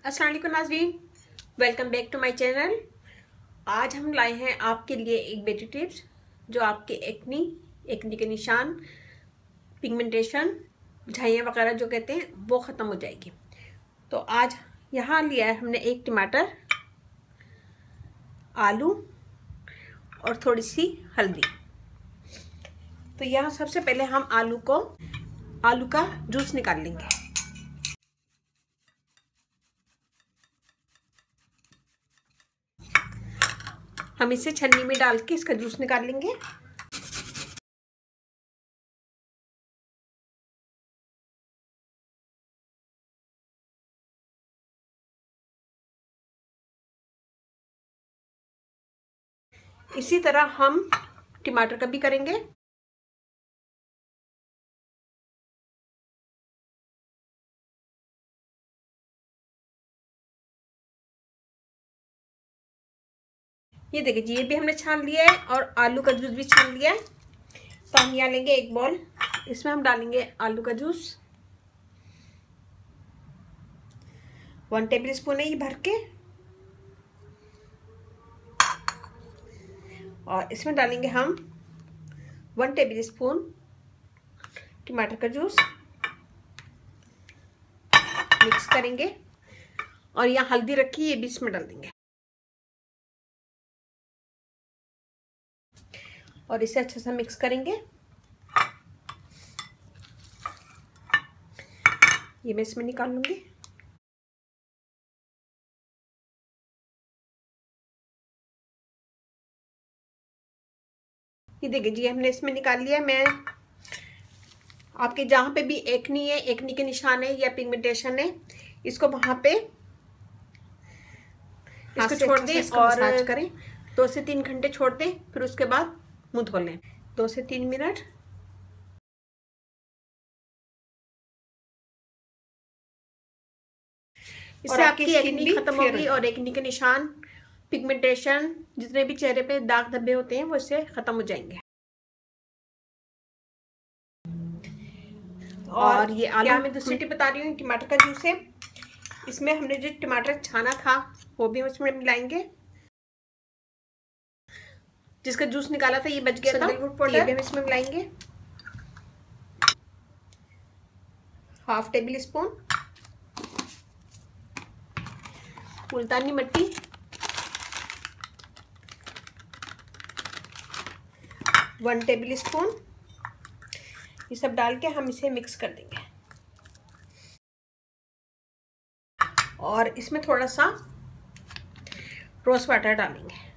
अस्सलाम वालेकुम नाज़रीन, welcome back to my channel. आज हम लाए हैं आपके लिए एक ब्यूटी टिप्स जो आपके एक्नी के निशान, पिगमेंटेशन, झाइयाँ वगैरह जो कहते हैं वो ख़त्म हो जाएगी। तो आज यहाँ लिया है हमने एक टमाटर, आलू और थोड़ी सी हल्दी। तो यहाँ सबसे पहले हम आलू का जूस निकाल लेंगे। हम इसे छन्नी में डाल के इसका जूस निकाल लेंगे। इसी तरह हम टमाटर का भी करेंगे। ये देखिए जी, ये भी हमने छान लिया है और आलू का जूस भी छान लिया है। तो हम यहाँ लेंगे एक बॉल, इसमें हम डालेंगे आलू का जूस 1 टेबल स्पून है ये भर के, और इसमें डालेंगे हम 1 टेबल स्पून टमाटर का जूस। मिक्स करेंगे और यहाँ हल्दी रखी ये भी इसमें डाल देंगे और इसे अच्छे से मिक्स करेंगे। ये मैं इसमें निकाल लूंगी। ये देखिए जी, हमने इसमें निकाल लिया। मैं आपके जहाँ पे भी एक्नी है, एक्नी के निशान है या पिगमेंटेशन है, इसको वहाँ पे इसको छोड़ दें और मसाज करें। 2 से 3 घंटे छोड़ दें, फिर उसके बाद मुंह धो लें 2 से 3 मिनट। इससे आपकी एक्नी खत्म होगी और एक्नी के निशान, पिगमेंटेशन, जितने भी चेहरे पे दाग धब्बे होते हैं वो इससे खत्म हो जाएंगे। और ये आलू में दूसरी टिप बता रही हूँ, टमाटर का जूस है, इसमें हमने जो टमाटर छाना था वो भी उसमें मिलाएंगे। जिसका जूस निकाला था ये बच गया था, ये भी हम इसमें मिलाएंगे। 1/2 टेबल स्पून मुल्तानी मिट्टी, 1 टेबल स्पून, ये सब डाल के हम इसे मिक्स कर देंगे। और इसमें थोड़ा सा रोज वाटर डालेंगे।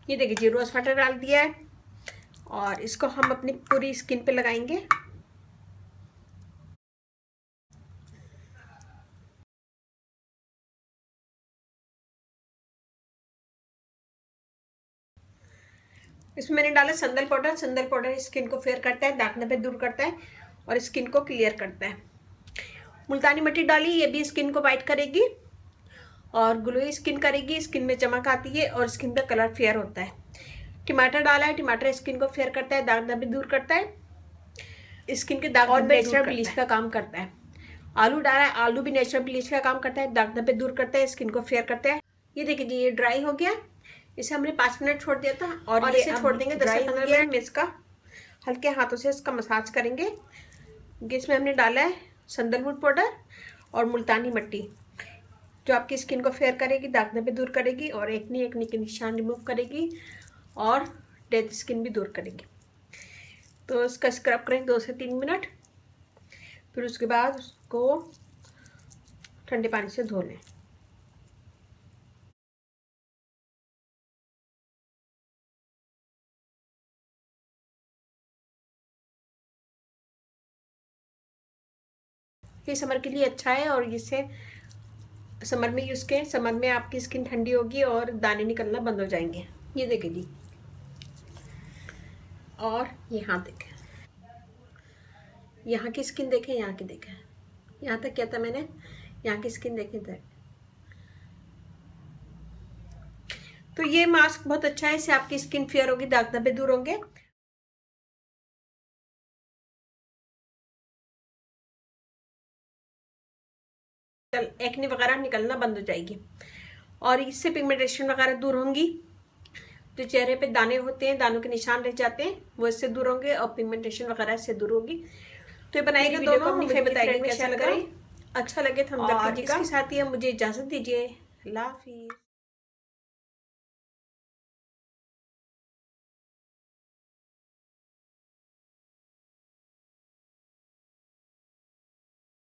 ये देखिए जी, रोज वाटर डाल दिया है और इसको हम अपनी पूरी स्किन पे लगाएंगे। इसमें मैंने डाला संदल पाउडर। संदल पाउडर स्किन को फेयर करता है, दाग धब्बे दूर करता है और स्किन को क्लियर करता है। मुल्तानी मिट्टी डाली, ये भी स्किन को वाइट करेगी और ग्लोई स्किन करेगी, स्किन में चमक आती है और स्किन का कलर फेयर होता है। टमाटर डाला है, टमाटर स्किन को फेयर करता है, दाग धब्बे दूर करता है, स्किन के दाग धब्बे नेचुरल ब्लीच का काम करता है। आलू डाला है, आलू भी नेचुरल ब्लीच का काम करता है, दाग धब्बे दूर करता है, स्किन को फेयर करता है। ये देखिए जी, ये ड्राई हो गया। इसे हमने 5 मिनट छोड़ दिया था और इसे छोड़ देंगे 10 से 15 मिनट में। इसका हल्के हाथों से इसका मसाज करेंगे। इसमें हमने डाला है संदलवुड पाउडर और मुल्तानी मिट्टी, जो आपकी स्किन को फेयर करेगी, दाग धब्बे दूर करेगी और एक्नी के निशान रिमूव करेगी और डेड स्किन भी दूर करेगी। तो इसका स्क्रब करें 2 से 3 मिनट, फिर उसके बाद उसको ठंडे पानी से धो लें। ये समर के लिए अच्छा है और इससे समर में यूज़ करें। समर में आपकी स्किन ठंडी होगी और दाने निकलना बंद हो जाएंगे। ये देखें जी, और यहाँ देखें, यहाँ की स्किन देखें, यहाँ की देखें, यहाँ तक किया था मैंने, यहाँ की स्किन देखे थे। तो ये मास्क बहुत अच्छा है, इससे आपकी स्किन फेयर होगी, दाग धब्बे दूर होंगे। एक्ने वगैरह निकलना बंद हो जाएगी और इससे पिगमेंटेशन वगैरह दूर होंगी। जो चेहरे पे दाने होते हैं, दानों के निशान रह जाते हैं, वो इससे दूर होंगे और पिगमेंटेशन वगैरह इससे दूर होगी। तो ये बनाइएगा दोनों, मुझे बताइए कैसा लगा। अच्छा लगे तो हम इसके साथ ही मुझे इजाजत दीजिए। अल्लाह हाफिज़।